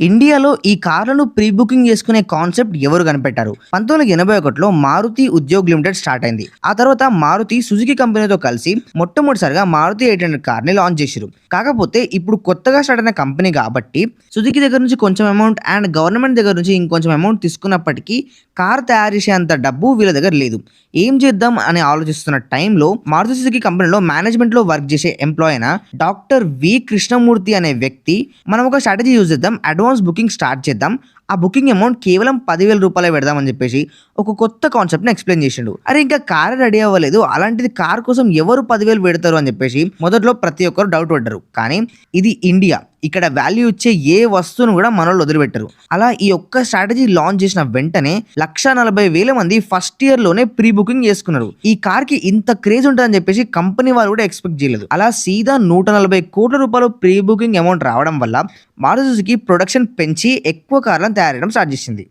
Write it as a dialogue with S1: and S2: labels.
S1: ఇండియాలో ఈ కార్లను ప్రీ బుకింగ్ చేసుకునే కాన్సెప్ట్ ఎవరు కనిపెట్టారు? 1981లో మారుతి ఉద్యోగ్ లిమిటెడ్ స్టార్ట్ అయింది. ఆ తర్వాత మారుతి సుజుకి కంపెనీతో కలిసి మొట్టమొదటిసారిగా మారుతి 800 కార్ని లాంచ్ చేసిరు. కాకపోతే ఇప్పుడు కొత్తగా స్టార్ట్ అయిన కంపెనీ కాబట్టి సుజుకి దగ్గర నుంచి కొంచెం అమౌంట్ అండ్ గవర్నమెంట్ దగ్గర నుంచి ఇంకొంచెం అమౌంట్ తీసుకున్నప్పటికీ కార్ తయారు చేసేంత డబ్బు వీళ్ళ దగ్గర లేదు. ఏం చేద్దాం అని ఆలోచిస్తున్న టైంలో మారుతి సుజుకి కంపెనీలో మేనేజ్మెంట్ లో వర్క్ చేసే ఎంప్లాయ్ అయిన డాక్టర్ వి కృష్ణమూర్తి అనే వ్యక్తి మనం ఒక స్ట్రాటజీ యూజ్ చేద్దాం, అడ్వాన్స్ బుకింగ్ స్టార్ట్ చేద్దాం, ఆ బుకింగ్ అమౌంట్ కేవలం 10,000 రూపాయలే పెడదామని చెప్పేసి ఒక కొత్త కాన్సెప్ట్ని ఎక్స్ప్లెయిన్ చేసిండు. అరే ఇంకా కార్ రెడీ అవ్వలేదు, అలాంటిది కార్ కోసం ఎవరు 10,000 పెడతారు అని చెప్పేసి మొదట్లో ప్రతి ఒక్కరు డౌట్ పడ్డారు. కానీ ఇది ఇండియా, ఇక్కడ వాల్యూ ఇచ్చే ఏ వస్తువును కూడా మనోళ్ళు వదిలిపెట్టరు. అలా ఈ ఒక్క స్ట్రాటజీ లాంచ్ చేసిన వెంటనే 1,40,000 మంది ఫస్ట్ ఇయర్ లోనే ప్రీ బుకింగ్ చేసుకున్నారు. ఈ కార్ కి ఇంత క్రేజ్ ఉంటుందని చెప్పేసి కంపెనీ వాళ్ళు కూడా ఎక్స్పెక్ట్ చేయలేదు. అలా సీదా 140 కోట్ల రూపాయలు ప్రీ బుకింగ్ అమౌంట్ రావడం వల్ల మారుతి సుజుకి ప్రొడక్షన్ పెంచి ఎక్కువ కార్లను తయారు చేయడం స్టార్ట్ చేసింది.